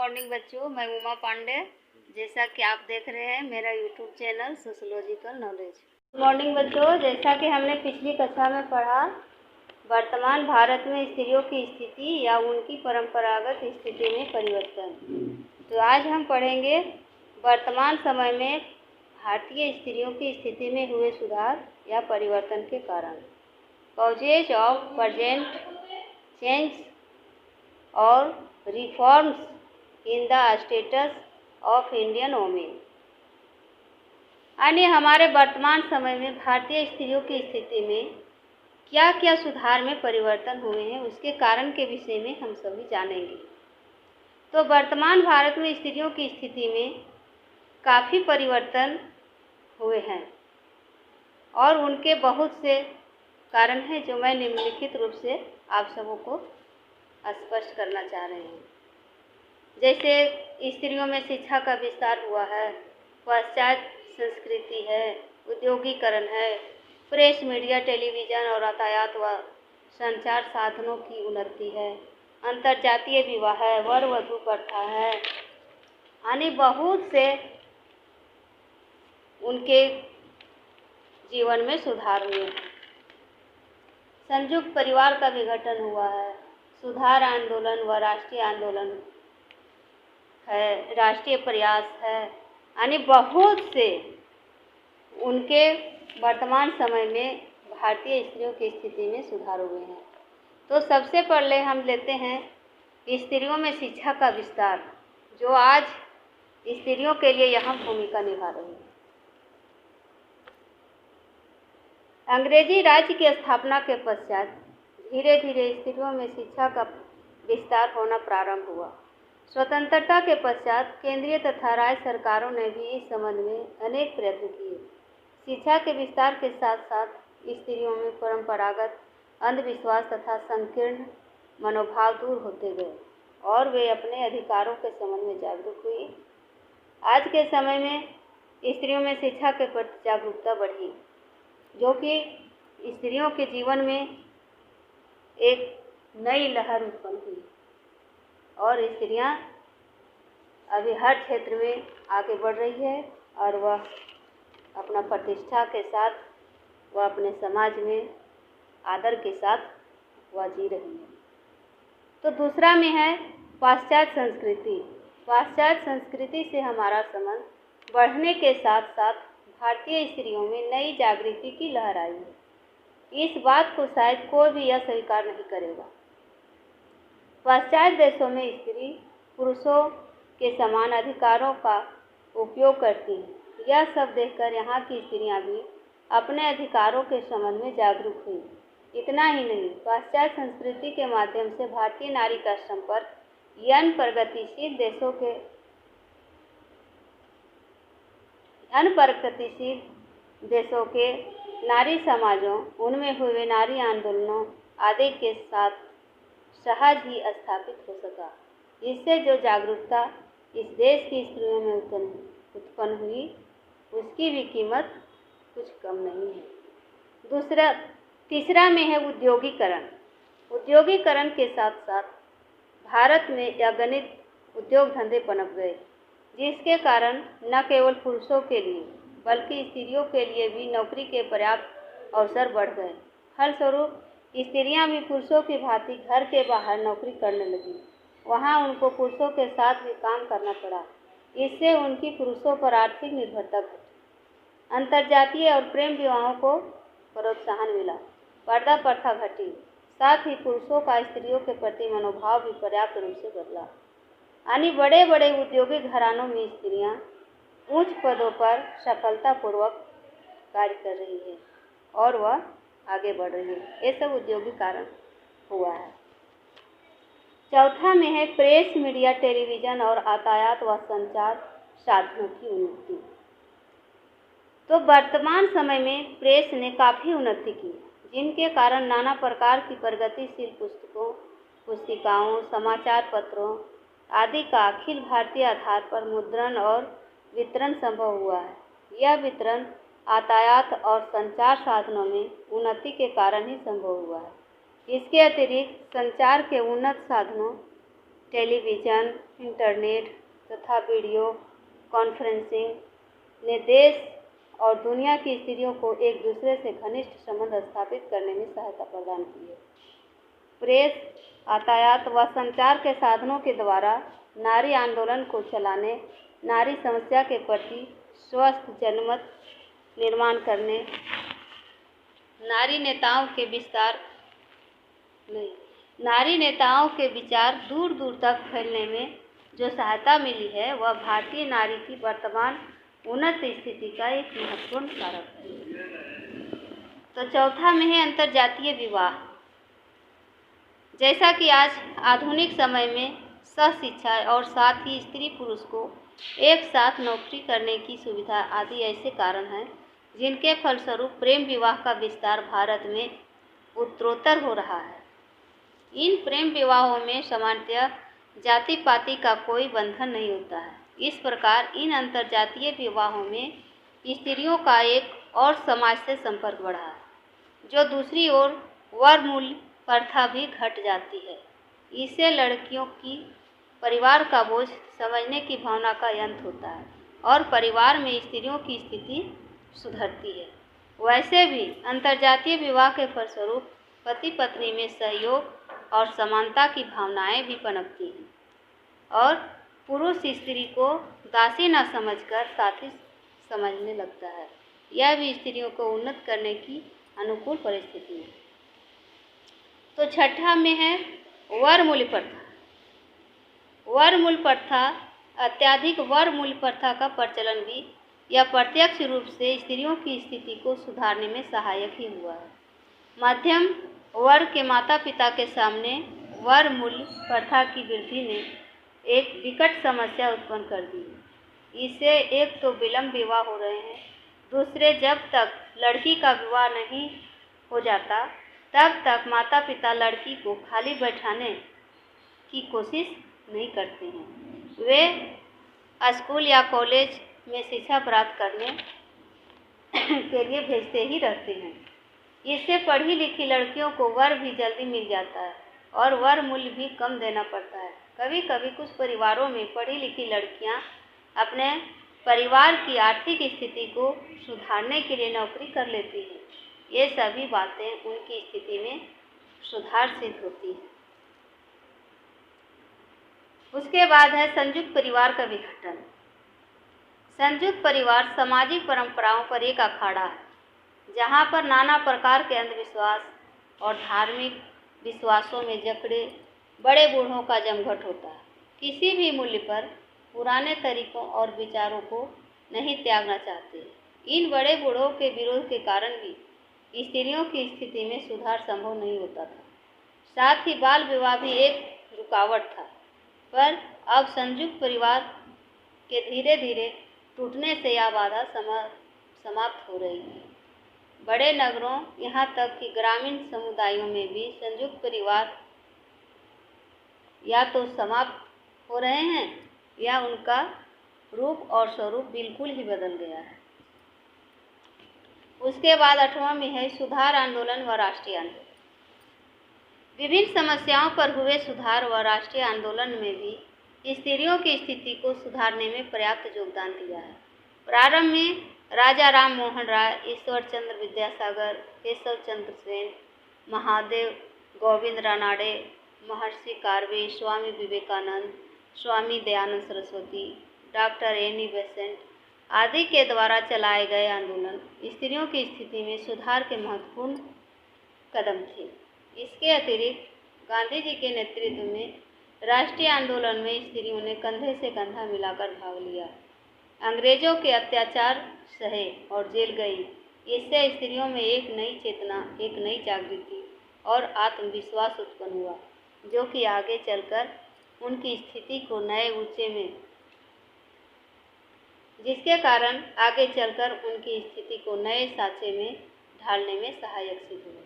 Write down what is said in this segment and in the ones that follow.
Morning बच्चों, मैं उमा पांडे। जैसा कि आप देख रहे हैं मेरा YouTube channel sociological knowledge. Good morning बच्चों, जैसा कि हमने पिछली कक्षा में पढ़ा, वर्तमान भारत में स्त्रियों की स्थिति या उनकी परंपरागत स्थिति में परिवर्तन। तो आज हम पढ़ेंगे वर्तमान समय में भारतीय स्त्रियों की स्थिति में हुए सुधार या परिवर्तन के कारण, कॉजेज ऑफ प्रेजेंट चेंज और reforms in the status of Indian women. यानी हमारे वर्तमान समय में भारतीय स्त्रियों की स्थिति में क्या क्या सुधार में परिवर्तन हुए हैं, उसके कारण के विषय में हम सभी जानेंगे। तो वर्तमान भारत में स्त्रियों की स्थिति में काफ़ी परिवर्तन हुए हैं और उनके बहुत से कारण हैं जो मैं निम्नलिखित रूप से आप सबों को स्पष्ट करना चाह रहे हैं। जैसे स्त्रियों में शिक्षा का विस्तार हुआ है, पाश्चात्य संस्कृति है, उद्योगीकरण है, प्रेस मीडिया टेलीविज़न और यातायात व संचार साधनों की उन्नति है, अंतर्जातीय विवाह है, वर वधू प्रथा है, यानी बहुत से उनके जीवन में सुधार हुए हैं। संयुक्त परिवार का विघटन हुआ है, सुधार आंदोलन व राष्ट्रीय आंदोलन है, राष्ट्रीय प्रयास है, यानी बहुत से उनके वर्तमान समय में भारतीय स्त्रियों की स्थिति में सुधार हुए हैं। तो सबसे पहले हम लेते हैं स्त्रियों में शिक्षा का विस्तार, जो आज स्त्रियों के लिए यहाँ भूमिका निभा रही है। अंग्रेजी राज्य की स्थापना के पश्चात धीरे धीरे स्त्रियों में शिक्षा का विस्तार होना प्रारंभ हुआ। स्वतंत्रता के पश्चात केंद्रीय तथा राज्य सरकारों ने भी इस संबंध में अनेक प्रयत्न किए। शिक्षा के विस्तार के साथ साथ स्त्रियों में परंपरागत अंधविश्वास तथा संकीर्ण मनोभाव दूर होते गए और वे अपने अधिकारों के संबंध में जागरूक हुई। आज के समय में स्त्रियों में शिक्षा के प्रति जागरूकता बढ़ी, जो कि स्त्रियों के जीवन में एक नई लहर उत्पन्न हुई और स्त्रियां अभी हर क्षेत्र में आगे बढ़ रही है और वह अपना प्रतिष्ठा के साथ वह अपने समाज में आदर के साथ वह जी रही है। तो दूसरा में है पाश्चात्य संस्कृति। पाश्चात्य संस्कृति से हमारा संबंध बढ़ने के साथ साथ भारतीय स्त्रियों में नई जागृति की लहर आई है। इस बात को शायद कोई भी यह स्वीकार नहीं करेगा। पाश्चात्य देशों में स्त्री पुरुषों के समान अधिकारों का उपयोग करती हैं। यह सब देखकर यहाँ की स्त्रियाँ भी अपने अधिकारों के संबंध में जागरूक हुई। इतना ही नहीं, पाश्चात्य संस्कृति के माध्यम से भारतीय नारी का संपर्क प्रगतिशील देशों के नारी समाजों, उनमें हुए नारी आंदोलनों आदि के साथ सहज ही स्थापित हो सका। इससे जो जागरूकता इस देश की स्त्रियों में उत्पन्न हुई, उसकी भी कीमत कुछ कम नहीं है। तीसरा में है उद्योगीकरण। उद्योगीकरण के साथ साथ भारत में अगणित उद्योग धंधे पनप गए, जिसके कारण न केवल पुरुषों के लिए बल्कि स्त्रियों के लिए भी नौकरी के पर्याप्त अवसर बढ़ गए। फलस्वरूप स्त्रियां भी पुरुषों की भांति घर के बाहर नौकरी करने लगी। वहां उनको पुरुषों के साथ भी काम करना पड़ा। इससे उनकी पुरुषों पर आर्थिक निर्भरता घटी। अंतर्जातीय और प्रेम विवाहों को प्रोत्साहन मिला, पर्दा प्रथा घटी, साथ ही पुरुषों का स्त्रियों के प्रति मनोभाव भी पर्याप्त रूप से बदला। यानी बड़े बड़े औद्योगिक घरानों में स्त्रियां उच्च पदों पर सफलतापूर्वक कार्य कर रही है और वह आगे बढ़ रही है। ये सब औद्योगिक कारण हुआ है। चौथा में है प्रेस मीडिया टेलीविज़न और यातायात व संचार साधनों की उन्नति। तो वर्तमान समय में प्रेस ने काफ़ी उन्नति की, जिनके कारण नाना प्रकार की प्रगतिशील पुस्तकों, पुस्तिकाओं, समाचार पत्रों आदि का अखिल भारतीय आधार पर मुद्रण और वितरण संभव हुआ है। यह वितरण यातायात और संचार साधनों में उन्नति के कारण ही संभव हुआ है। इसके अतिरिक्त संचार के उन्नत साधनों टेलीविज़न, इंटरनेट तथा वीडियो कॉन्फ्रेंसिंग ने देश और दुनिया की स्त्रियों को एक दूसरे से घनिष्ठ संबंध स्थापित करने में सहायता प्रदान की है। प्रेस, यातायात व संचार के साधनों के द्वारा नारी आंदोलन को चलाने, नारी समस्या के प्रति स्वस्थ जनमत निर्माण करने, नारी नेताओं के विचार दूर दूर तक फैलने में जो सहायता मिली है वह भारतीय नारी की वर्तमान उन्नत स्थिति का एक महत्वपूर्ण कारक है। तो चौथा में है अंतर्जातीय विवाह। जैसा कि आज आधुनिक समय में सहशिक्षा और साथ ही स्त्री पुरुष को एक साथ नौकरी करने की सुविधा आदि ऐसे कारण हैं जिनके फलस्वरूप प्रेम विवाह का विस्तार भारत में उत्तरोत्तर हो रहा है। इन प्रेम विवाहों में सामान्यतः जाति पाति का कोई बंधन नहीं होता है। इस प्रकार इन अंतर्जातीय विवाहों में स्त्रियों का एक और समाज से संपर्क बढ़ा है, जो दूसरी ओर वरमूल्य प्रथा भी घट जाती है। इससे लड़कियों की परिवार का बोझ समझने की भावना का अंत होता है और परिवार में स्त्रियों की स्थिति सुधरती है। वैसे भी अंतर्जातीय विवाह के फलस्वरूप पति पत्नी में सहयोग और समानता की भावनाएं भी पनपती हैं और पुरुष स्त्री को दासी न समझकर साथी समझने लगता है। यह भी स्त्रियों को उन्नत करने की अनुकूल परिस्थिति है। तो छठा में है वरमूल्य प्रथा। वरमूल्य प्रथा, अत्यधिक वरमूल्य प्रथा का प्रचलन भी यह प्रत्यक्ष रूप से स्त्रियों की स्थिति को सुधारने में सहायक ही हुआ है। मध्यम वर्ग के माता पिता के सामने वरमूल्य प्रथा की वृद्धि ने एक विकट समस्या उत्पन्न कर दी। इससे एक तो विलंब विवाह हो रहे हैं, दूसरे जब तक लड़की का विवाह नहीं हो जाता तब तक माता पिता लड़की को खाली बैठाने की कोशिश नहीं करते हैं। वे स्कूल या कॉलेज में शिक्षा प्राप्त करने के लिए भेजते ही रहते हैं। इससे पढ़ी लिखी लड़कियों को वर भी जल्दी मिल जाता है और वर मूल्य भी कम देना पड़ता है। कभी कभी कुछ परिवारों में पढ़ी लिखी लड़कियां अपने परिवार की आर्थिक स्थिति को सुधारने के लिए नौकरी कर लेती हैं। ये सभी बातें उनकी स्थिति में सुधार सिद्ध होती है। उसके बाद है संयुक्त परिवार का विघटन। संयुक्त परिवार सामाजिक परंपराओं पर एक अखाड़ा है, जहाँ पर नाना प्रकार के अंधविश्वास और धार्मिक विश्वासों में जकड़े बड़े बूढ़ों का जमघट होता है। किसी भी मूल्य पर पुराने तरीकों और विचारों को नहीं त्यागना चाहते। इन बड़े बूढ़ों के विरोध के कारण भी स्त्रियों की स्थिति में सुधार संभव नहीं होता था। साथ ही बाल विवाह भी एक रुकावट था, पर अब संयुक्त परिवार के धीरे धीरे टूटने से यह बाधा समाप्त हो रही है। बड़े नगरों यहाँ तक कि ग्रामीण समुदायों में भी संयुक्त परिवार या तो समाप्त हो रहे हैं या उनका रूप और स्वरूप बिल्कुल ही बदल गया है। उसके बाद 8वां में है सुधार आंदोलन व राष्ट्रीय आंदोलन। विभिन्न समस्याओं पर हुए सुधार व राष्ट्रीय आंदोलन में भी स्त्रियों की स्थिति को सुधारने में पर्याप्त योगदान दिया है। प्रारंभ में राजा Ram Mohan Roy, Ishwar Chandra Vidyasagar, Keshav Chandra Sen, Mahadev Govind Ranade, Maharshi Karve, Swami Vivekananda, Swami Dayanand Saraswati, doctor Annie Besant आदि के द्वारा चलाए गए आंदोलन स्त्रियों की स्थिति में सुधार के महत्वपूर्ण कदम थे। इसके अतिरिक्त गांधी जी के नेतृत्व में राष्ट्रीय आंदोलन में स्त्रियों ने कंधे से कंधा मिलाकर भाग लिया, अंग्रेजों के अत्याचार सहे और जेल गई। इससे स्त्रियों में एक नई चेतना, एक नई जागृति और आत्मविश्वास उत्पन्न हुआ, जो कि आगे चलकर उनकी स्थिति को नए ऊंचे में जिसके कारण आगे चलकर उनकी स्थिति को नए साँचे में ढालने में सहायक सिद्ध हुए।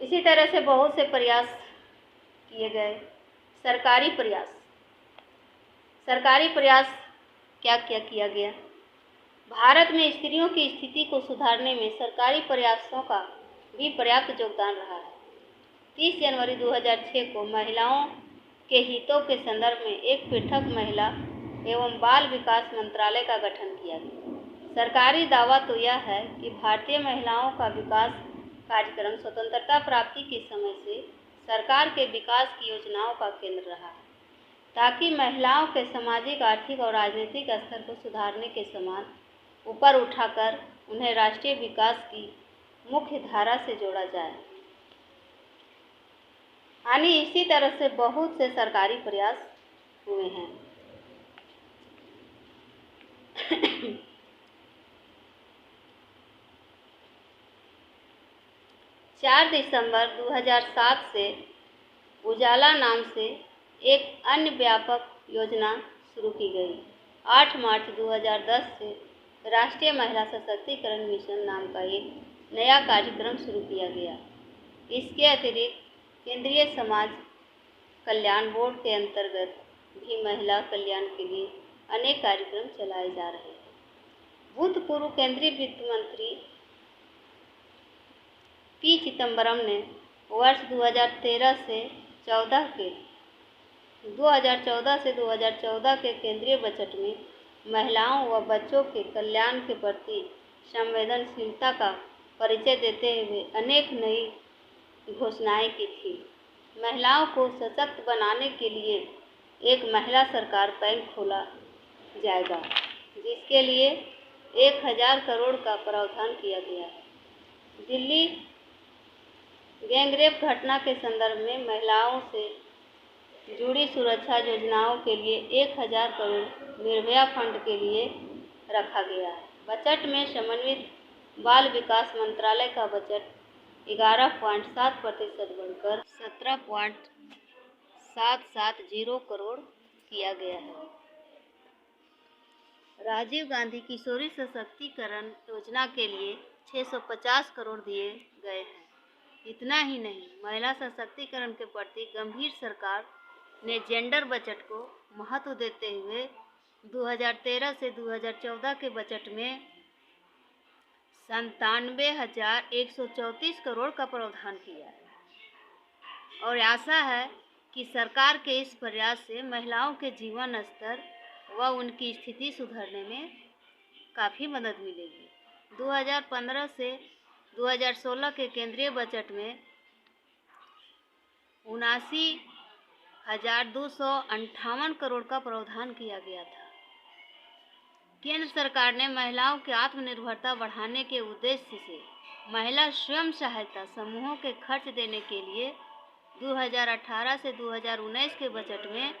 इसी तरह से बहुत से प्रयास किए गए। सरकारी प्रयास क्या क्या किया गया? भारत में स्त्रियों की स्थिति को सुधारने में सरकारी प्रयासों का भी पर्याप्त योगदान रहा है। 30 जनवरी 2006 को महिलाओं के हितों के संदर्भ में एक पृथक महिला एवं बाल विकास मंत्रालय का गठन किया गया। सरकारी दावा तो यह है कि भारतीय महिलाओं का विकास कार्यक्रम स्वतंत्रता प्राप्ति के समय से सरकार के विकास की योजनाओं का केंद्र रहा है, ताकि महिलाओं के सामाजिक, आर्थिक और राजनीतिक स्तर को सुधारने के समान ऊपर उठाकर उन्हें राष्ट्रीय विकास की मुख्य धारा से जोड़ा जाए। यानी इसी तरह से बहुत से सरकारी प्रयास हुए हैं। 4 दिसंबर 2007 से उजाला नाम से एक अन्य व्यापक योजना शुरू की गई। 8 मार्च 2010 से राष्ट्रीय महिला सशक्तिकरण मिशन नाम का एक नया कार्यक्रम शुरू किया गया। इसके अतिरिक्त केंद्रीय समाज कल्याण बोर्ड के अंतर्गत भी महिला कल्याण के लिए अनेक कार्यक्रम चलाए जा रहे हैं। भूतपूर्व केंद्रीय वित्त मंत्री पी चिदम्बरम ने वर्ष 2014 से 2014 के केंद्रीय बजट में महिलाओं व बच्चों के कल्याण के प्रति संवेदनशीलता का परिचय देते हुए अनेक नई घोषणाएं की थी। महिलाओं को सशक्त बनाने के लिए एक महिला सरकार बैंक खोला जाएगा, जिसके लिए 1000 करोड़ का प्रावधान किया गया है। दिल्ली गैंगरेप घटना के संदर्भ में महिलाओं से जुड़ी सुरक्षा योजनाओं के लिए 1000 करोड़ निर्भया फंड के लिए रखा गया है। बजट में समन्वित बाल विकास मंत्रालय का बजट 11.7% बढ़कर 17.770 करोड़ किया गया है। राजीव गांधी किशोरी सशक्तिकरण योजना के लिए 650 करोड़ दिए गए हैं। इतना ही नहीं, महिला सशक्तिकरण के प्रति गंभीर सरकार ने जेंडर बजट को महत्व देते हुए 2013 से 2014 के बजट में 97,134 करोड़ का प्रावधान किया है और आशा है कि सरकार के इस प्रयास से महिलाओं के जीवन स्तर व उनकी स्थिति सुधारने में काफ़ी मदद मिलेगी। 2015 से 2016 के केंद्रीय बजट में 79,258 करोड़ का प्रावधान किया गया था। केंद्र सरकार ने महिलाओं की आत्मनिर्भरता बढ़ाने के उद्देश्य से महिला स्वयं सहायता समूहों के खर्च देने के लिए 2018 से 2019 के बजट में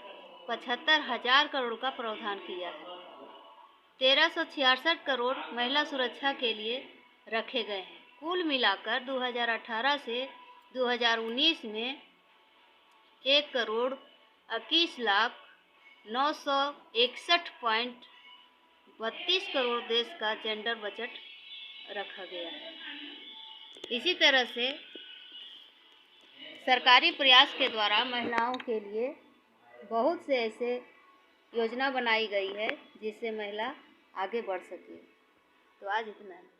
75,000 करोड़ का प्रावधान किया है। 1366 करोड़ महिला सुरक्षा के लिए रखे गए हैं। कुल मिलाकर 2018 से 2019 में 1,21,961.32 करोड़ देश का जेंडर बजट रखा गया है। इसी तरह से सरकारी प्रयास के द्वारा महिलाओं के लिए बहुत से ऐसे योजना बनाई गई है जिससे महिला आगे बढ़ सके। तो आज इतना है।